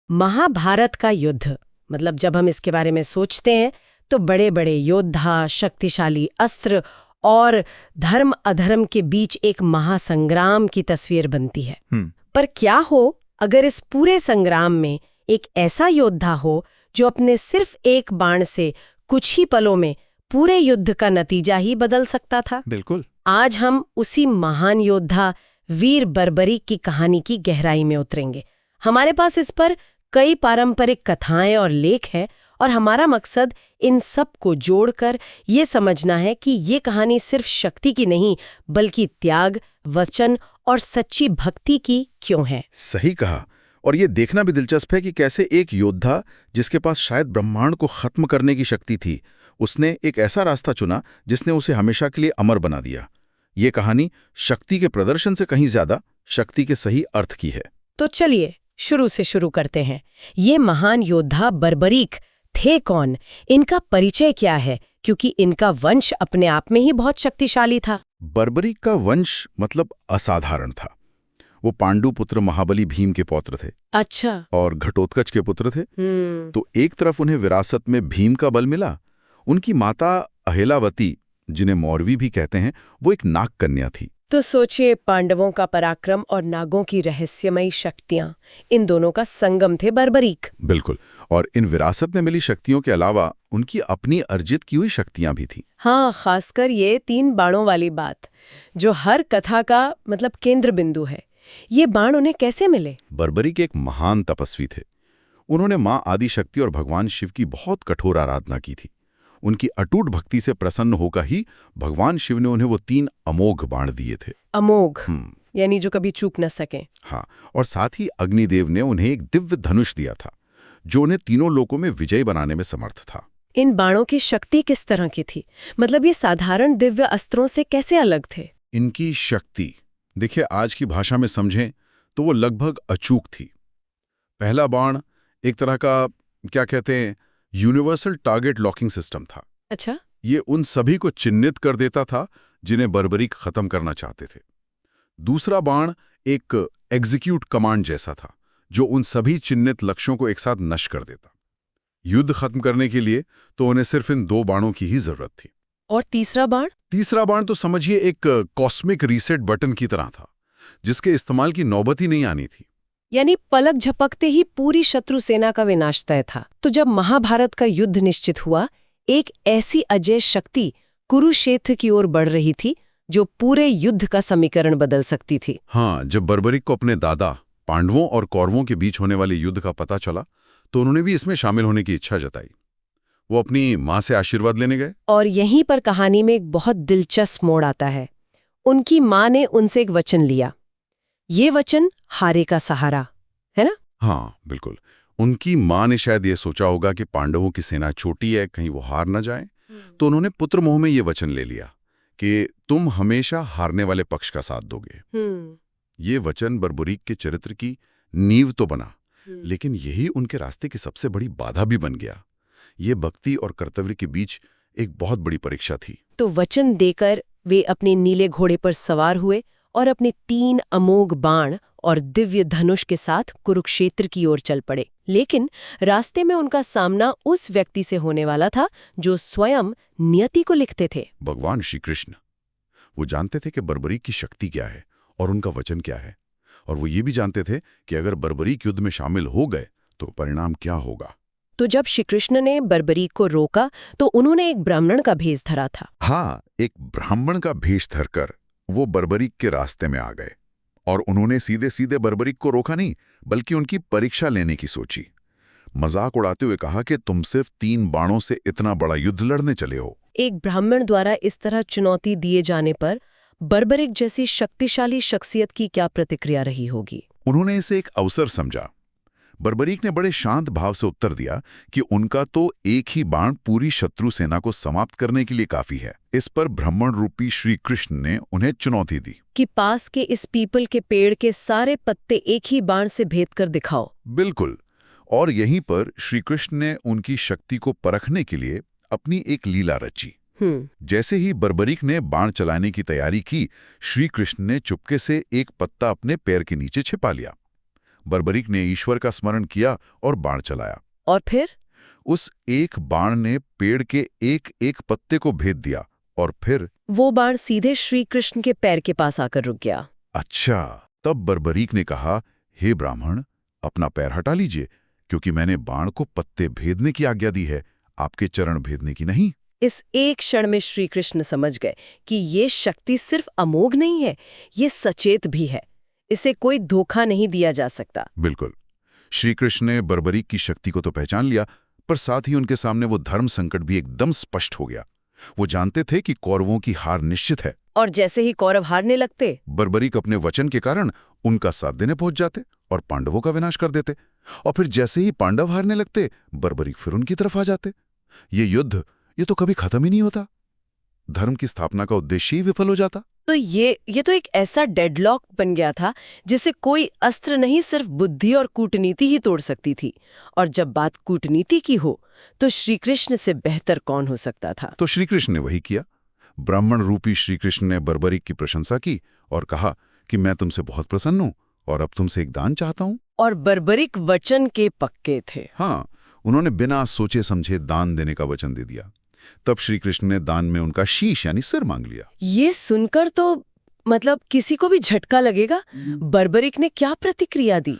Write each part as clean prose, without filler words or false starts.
महाभारत का युद्ध, मतलब जब हम इसके बारे में सोचते हैं तो बड़े बड़े योद्धा, शक्तिशाली अस्त्र और धर्म अधर्म के बीच एक महासंग्राम की तस्वीर बनती है। पर क्या हो अगर इस पूरे संग्राम में एक ऐसा योद्धा हो जो अपने सिर्फ एक बाण से कुछ ही पलों में पूरे युद्ध का नतीजा ही बदल सकता था। बिल्कुल। आज हम उसी महान योद्धा वीर बर्बरीक की कहानी की गहराई में उतरेंगे। हमारे पास इस पर कई पारंपरिक कथाएं और लेख हैं और हमारा मकसद इन सब को जोड़कर ये समझना है कि ये कहानी सिर्फ शक्ति की नहीं बल्कि त्याग, वचन और सच्ची भक्ति की क्यों है। सही कहा। और ये देखना भी दिलचस्प है कि कैसे एक योद्धा जिसके पास शायद ब्रह्मांड को खत्म करने की शक्ति थी, उसने एक ऐसा रास्ता चुना जिसने उसे हमेशा के लिए अमर बना दिया। ये कहानी शक्ति के प्रदर्शन से कहीं ज्यादा शक्ति के सही अर्थ की है। तो चलिए शुरू से शुरू करते हैं। ये महान योद्धा बर्बरीक थे कौन? इनका परिचय क्या है? क्योंकि इनका वंश अपने आप में ही बहुत शक्तिशाली था। बर्बरीक का वंश मतलब असाधारण था। वो पांडु पुत्र महाबली भीम के पौत्र थे। अच्छा। और घटोत्कच के पुत्र थे। तो एक तरफ उन्हें विरासत में भीम का बल मिला। उनकी माता अहिलावती, जिन्हें मौरवी भी कहते हैं, वो एक नाग कन्या थी। तो सोचिए, पांडवों का पराक्रम और नागों की रहस्यमयी शक्तियां, इन दोनों का संगम थे बर्बरीक। बिल्कुल। और इन विरासत में मिली शक्तियों के अलावा उनकी अपनी अर्जित की हुई शक्तियां भी थीं। हाँ, खासकर ये 3 बाणों वाली बात जो हर कथा का मतलब केंद्र बिंदु है। ये बाण उन्हें कैसे मिले? बर्बरीक एक महान तपस्वी थे। उन्होंने मां आदिशक्ति और भगवान शिव की बहुत कठोर आराधना की थी। उनकी अटूट भक्ति से प्रसन्न होकर ही भगवान शिव ने उन्हें वो 3 अमोघ बाण दिए थे। अमोघ यानी जो कभी चूक न सके। हाँ, और साथ ही अग्निदेव ने उन्हें एक दिव्य धनुष दिया था जो उन्हें तीनों लोकों में विजय बनाने में समर्थ था। इन बाणों की शक्ति किस तरह की थी? मतलब ये साधारण दिव्य अस्त्रों से कैसे अलग थे? इनकी शक्ति देखिए, आज की भाषा में समझें तो वो लगभग अचूक थी। पहला बाण एक तरह का क्या कहते हैं, यूनिवर्सल टारगेट लॉकिंग सिस्टम था। अच्छा। ये उन सभी को चिन्हित कर देता था जिन्हें बर्बरीक खत्म करना चाहते थे। दूसरा बाण एक एग्जीक्यूट कमांड जैसा था जो उन सभी चिन्हित लक्ष्यों को एक साथ नष्ट कर देता। युद्ध खत्म करने के लिए तो उन्हें सिर्फ इन 2 बाणों की ही जरूरत थी। और तीसरा बाण? तीसरा बाण तो समझिए एक कॉस्मिक रीसेट बटन की तरह था जिसके इस्तेमाल की नौबत ही नहीं आनी थी। यानी पलक झपकते ही पूरी शत्रु सेना का विनाश तय था। तो जब महाभारत का युद्ध निश्चित हुआ, एक ऐसी अजय शक्ति कुरुक्षेत्र की ओर बढ़ रही थी जो पूरे युद्ध का समीकरण बदल सकती थी। हाँ, जब बर्बरीक को अपने दादा पांडवों और कौरवों के बीच होने वाले युद्ध का पता चला तो उन्होंने भी इसमें शामिल होने की इच्छा जताई। वो अपनी मां से आशीर्वाद लेने गए। और यहीं पर कहानी में एक बहुत दिलचस्प मोड़ आता है। उनकी मां ने उनसे एक वचन लिया। ये वचन हारे का सहारा, है ना? हाँ, बिल्कुल। उनकी मां ने शायद ये सोचा होगा कि पांडवों की सेना छोटी है, कहीं वो हार न जाए। तो उन्होंने पुत्र मोह में ये वचन ले लिया कि तुम हमेशा हारने वाले पक्ष का साथ दोगे। ये वचन बर्बरीक के चरित्र की नींव तो बना, लेकिन यही उनके रास्ते की सबसे बड़ी बाधा भी बन गया। ये भक्ति और कर्तव्य के बीच एक बहुत बड़ी परीक्षा थी। तो वचन देकर वे अपने नीले घोड़े पर सवार हुए और अपने 3 अमोघ बाण और दिव्य धनुष के साथ कुरुक्षेत्र की ओर चल पड़े। लेकिन रास्ते में उनका सामना उस व्यक्ति से होने वाला था जो स्वयं नियति को लिखते थे, भगवान श्री कृष्ण। वो जानते थे कि बर्बरीक की शक्ति क्या है और उनका वचन क्या है, और वो ये भी जानते थे कि अगर बर्बरीक युद्ध में शामिल हो गए तो परिणाम क्या होगा। तो जब श्री कृष्ण ने बर्बरीक को रोका तो उन्होंने एक ब्राह्मण का भेष धरा था। हाँ, एक ब्राह्मण का भेष धरकर वो बर्बरीक के रास्ते में आ गए और उन्होंने सीधे सीधे बर्बरीक को रोका नहीं, बल्कि उनकी परीक्षा लेने की सोची। मजाक उड़ाते हुए कहा कि तुम सिर्फ 3 बाणों से इतना बड़ा युद्ध लड़ने चले हो। एक ब्राह्मण द्वारा इस तरह चुनौती दिए जाने पर बर्बरीक जैसी शक्तिशाली शख्सियत की क्या प्रतिक्रिया रही होगी? उन्होंने इसे एक अवसर समझा। बर्बरीक ने बड़े शांत भाव से उत्तर दिया कि उनका तो एक ही बाण पूरी शत्रु सेना को समाप्त करने के लिए काफी है। इस पर ब्राह्मण रूपी श्री कृष्ण ने उन्हें चुनौती दी कि पास के इस पीपल के पेड़ के सारे पत्ते एक ही बाण से भेद कर दिखाओ। बिल्कुल। और यहीं पर श्री कृष्ण ने उनकी शक्ति को परखने के लिए अपनी एक लीला रची। जैसे ही बर्बरीक ने बाण चलाने की तैयारी की, श्री कृष्ण ने चुपके से एक पत्ता अपने पैर के नीचे छिपा लिया। बर्बरीक ने ईश्वर का स्मरण किया और बाण चलाया। और फिर उस एक बाण ने पेड़ के एक एक पत्ते को भेद दिया और फिर वो बाण सीधे श्री कृष्ण के पैर के पास आकर रुक गया। अच्छा, तब बर्बरीक ने कहा, हे ब्राह्मण, अपना पैर हटा लीजिए, क्योंकि मैंने बाण को पत्ते भेदने की आज्ञा दी है, आपके चरण भेदने की नहीं। इस एक क्षण में श्री कृष्ण समझ गए कि ये शक्ति सिर्फ अमोघ नहीं है, ये सचेत भी है। इसे कोई धोखा नहीं दिया जा सकता। बिल्कुल। श्री कृष्ण ने बर्बरीक की शक्ति को तो पहचान लिया, पर साथ ही उनके सामने वो धर्म संकट भी एकदम स्पष्ट हो गया। वो जानते थे कि कौरवों की हार निश्चित है, और जैसे ही कौरव हारने लगते, बर्बरीक अपने वचन के कारण उनका साथ देने पहुंच जाते और पांडवों का विनाश कर देते। और फिर जैसे ही पांडव हारने लगते, बर्बरीक फिर उनकी तरफ आ जाते। ये युद्ध, ये तो कभी खत्म ही नहीं होता। धर्म की स्थापना का उद्देश्य ही विफल हो जाता। तो ये तो एक ऐसा डेडलॉक बन गया था जिसे कोई अस्त्र नहीं, सिर्फ बुद्धि और कूटनीति ही तोड़ सकती थी। और जब बात कूटनीति की हो, तो श्री कृष्ण से बेहतर कौन हो सकता था? तो श्री कृष्ण ने वही किया। ब्राह्मण रूपी श्री कृष्ण ने बर्बरीक की प्रशंसा की और कहा कि मैं तुमसे बहुत प्रसन्न हूं और अब तुमसे एक दान चाहता हूं। और बर्बरीक वचन के पक्के थे। हाँ, उन्होंने बिना सोचे समझे दान देने का वचन दे दिया। तब श्री कृष्ण ने दान में उनका शीश यानी सिर मांग लिया। ये सुनकर तो मतलब किसी को भी झटका लगेगा। बर्बरीक ने क्या प्रतिक्रिया दी?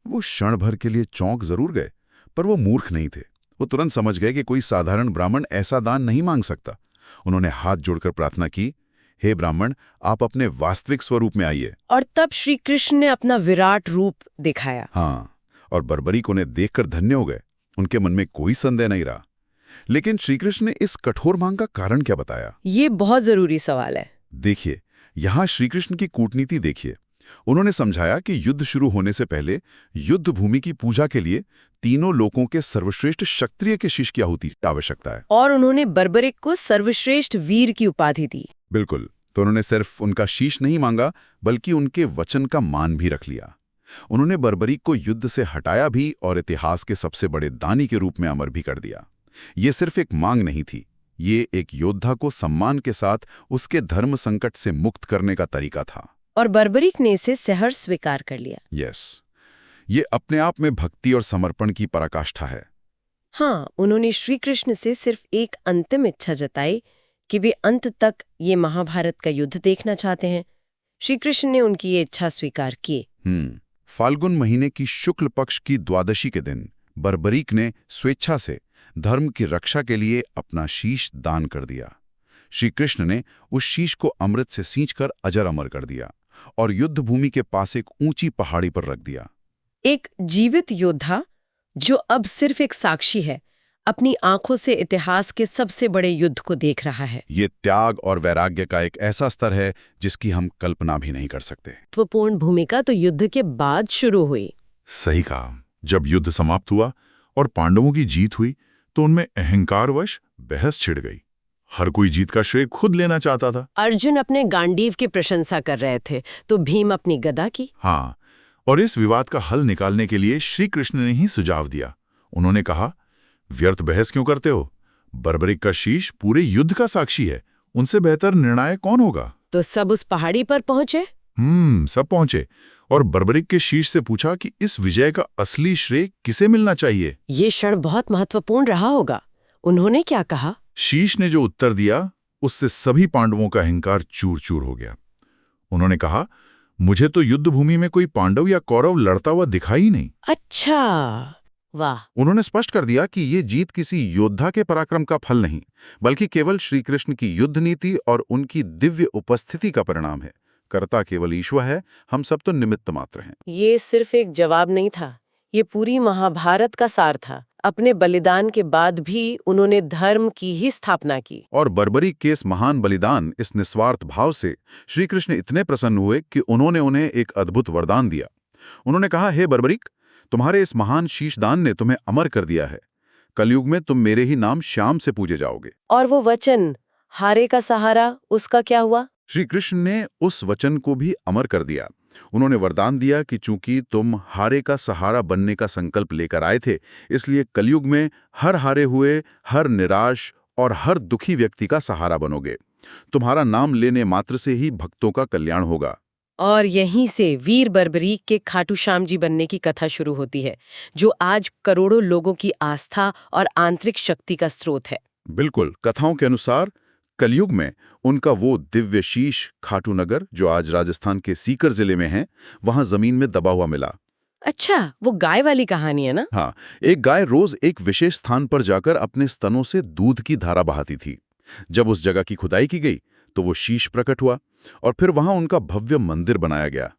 वो क्षण भर के लिए चौंक जरूर गए, पर वो मूर्ख नहीं थे। वो तुरंत समझ गए कि कोई साधारण ब्राह्मण ऐसा दान नहीं मांग सकता। उन्होंने हाथ जोड़कर प्रार्थना की, हे ब्राह्मण, आप अपने वास्तविक स्वरूप में आइए। और तब श्री कृष्ण ने अपना विराट रूप दिखाया। हाँ, और बर्बरीक उन्हें देखकर धन्य हो गए। उनके मन में कोई संदेह नहीं रहा। लेकिन श्रीकृष्ण ने इस कठोर मांग का कारण क्या बताया? ये बहुत जरूरी सवाल है। देखिए, यहाँ श्रीकृष्ण की कूटनीति देखिए। उन्होंने समझाया कि युद्ध शुरू होने से पहले युद्ध भूमि की पूजा के लिए तीनों लोकों के सर्वश्रेष्ठ क्षत्रिय के शीश की आहुति की आवश्यकता है। और उन्होंने बर्बरीक को सर्वश्रेष्ठ वीर की उपाधि दी। बिल्कुल। तो उन्होंने सिर्फ उनका शीश नहीं मांगा, बल्कि उनके वचन का मान भी रख लिया। उन्होंने बर्बरीक को युद्ध से हटाया भी और इतिहास के सबसे बड़े दानी के रूप में अमर भी कर दिया। ये सिर्फ एक मांग नहीं थी, ये एक योद्धा को सम्मान के साथ उसके धर्म संकट से मुक्त करने का तरीका था। और बर्बरीक ने इसे सहर्ष स्वीकार कर लिया। यस, ये अपने आप में भक्ति और समर्पण की पराकाष्ठा है। हाँ, उन्होंने श्री कृष्ण से सिर्फ एक अंतिम इच्छा जताई कि वे अंत तक ये महाभारत का युद्ध देखना चाहते हैं। श्री कृष्ण ने उनकी ये इच्छा स्वीकार की। फाल्गुन महीने की शुक्ल पक्ष की द्वादशी के दिन बर्बरीक ने स्वेच्छा से धर्म की रक्षा के लिए अपना शीश दान कर दिया। श्री कृष्ण ने उस शीश को अमृत से सींचकर अजर अमर कर दिया और युद्ध भूमि के पास एक ऊंची पहाड़ी पर रख दिया। एक जीवित योद्धा जो अब सिर्फ एक साक्षी है, अपनी आंखों से इतिहास के सबसे बड़े युद्ध को देख रहा है। ये त्याग और वैराग्य का एक ऐसा स्तर है जिसकी हम कल्पना भी नहीं कर सकते। महत्वपूर्ण भूमिका तो युद्ध के बाद शुरू हुई। सही कहा। जब युद्ध समाप्त हुआ और पांडवों की जीत हुई, तो उनमें अहंकारवश बहस छिड़ गई। हर कोई जीत का श्रेय खुद लेना चाहता था। अर्जुन अपने गांडीव की प्रशंसा कर रहे थे, तो भीम अपनी गदा की। हाँ, और इस विवाद का हल निकालने के लिए श्री कृष्ण ने ही सुझाव दिया। उन्होंने कहा, व्यर्थ बहस क्यों करते हो? बर्बरीक का शीश पूरे युद्ध का साक्षी है, उनसे बेहतर निर्णायक कौन होगा? तो सब उस पहाड़ी पर पहुंचे। सब पहुंचे और बर्बरीक के शीश से पूछा कि इस विजय का असली श्रेय किसे मिलना चाहिए। ये क्षण बहुत महत्वपूर्ण रहा होगा। उन्होंने क्या कहा? शीश ने जो उत्तर दिया, उससे सभी पांडवों का अहंकार चूर चूर हो गया। उन्होंने कहा, मुझे तो युद्ध भूमि में कोई पांडव या कौरव लड़ता हुआ दिखाई ही नहीं। अच्छा, वाह। उन्होंने स्पष्ट कर दिया कि ये जीत किसी योद्धा के पराक्रम का फल नहीं, बल्कि केवल श्री कृष्ण की युद्ध नीति और उनकी दिव्य उपस्थिति का परिणाम है। कर्ता केवल ईश्वर है, हम सब तो निमित्त मात्र हैं। ये सिर्फ एक जवाब नहीं था, ये पूरी महाभारत का सार था। अपने बलिदान के बाद भी उन्होंने धर्म की ही स्थापना की। और बर्बरीक के इस महान बलिदान, इस निस्वार्थ भाव से श्री कृष्ण इतने प्रसन्न हुए कि उन्होंने उन्हें एक अद्भुत वरदान दिया। उन्होंने कहा, हे बर्बरीक, तुम्हारे इस महान शीशदान ने तुम्हें अमर कर दिया है। कलयुग में तुम मेरे ही नाम श्याम से पूजे जाओगे। और वो वचन, हारे का सहारा, उसका क्या हुआ? श्री कृष्ण ने उस वचन को भी अमर कर दिया। उन्होंने वरदान दिया कि चूंकि तुम हारे का सहारा बनने का संकल्प लेकर आए थे, इसलिए कलयुग में हर हारे हुए, हर निराश और हर दुखी व्यक्ति का सहारा बनोगे। तुम्हारा नाम लेने मात्र से ही भक्तों का कल्याण होगा। और यहीं से वीर बर्बरीक के खाटू श्याम जी बनने की कथा शुरू होती है, जो आज करोड़ों लोगों की आस्था और आंतरिक शक्ति का स्रोत है। बिल्कुल, कथाओं के अनुसार कलयुग में उनका वो दिव्य शीश खाटू नगर, जो आज राजस्थान के सीकर जिले में है, वहां जमीन में दबा हुआ मिला। अच्छा, वो गाय वाली कहानी है ना? हाँ, एक गाय रोज एक विशेष स्थान पर जाकर अपने स्तनों से दूध की धारा बहाती थी। जब उस जगह की खुदाई की गई तो वो शीश प्रकट हुआ और फिर वहां उनका भव्य मंदिर बनाया गया।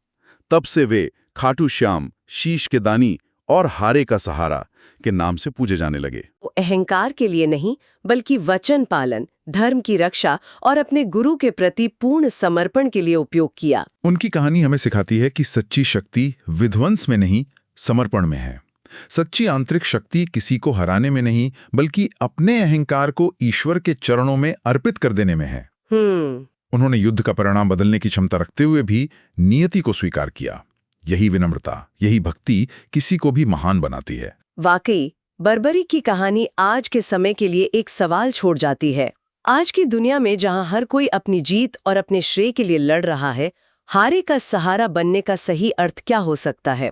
तब से वे खाटू श्याम, शीश के दानी और हारे का सहारा के नाम से पूजे जाने लगे। वो अहंकार के लिए नहीं, बल्कि वचन पालन, धर्म की रक्षा और अपने गुरु के प्रति पूर्ण समर्पण के लिए उपयोग किया। उनकी कहानी हमें सिखाती है कि सच्ची शक्ति विध्वंस में नहीं, समर्पण में है। सच्ची आंतरिक शक्ति किसी को हराने में नहीं, बल्कि अपने अहंकार को ईश्वर के चरणों में अर्पित कर देने में है। उन्होंने युद्ध का परिणाम बदलने की क्षमता रखते हुए भी नियति को स्वीकार किया। यही विनम्रता, यही भक्ति किसी को भी महान बनाती है। वाकई बर्बरीक की कहानी आज के समय के लिए एक सवाल छोड़ जाती है। आज की दुनिया में जहां हर कोई अपनी जीत और अपने श्रेय के लिए लड़ रहा है, हारे का सहारा बनने का सही अर्थ क्या हो सकता है?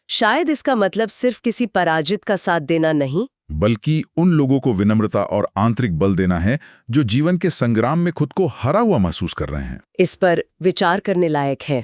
शायद इसका मतलब सिर्फ किसी पराजित का साथ देना नहीं, बल्कि उन लोगों को विनम्रता और आंतरिक बल देना है जो जीवन के संग्राम में खुद को हरा हुआ महसूस कर रहे हैं। इस पर विचार करने लायक है।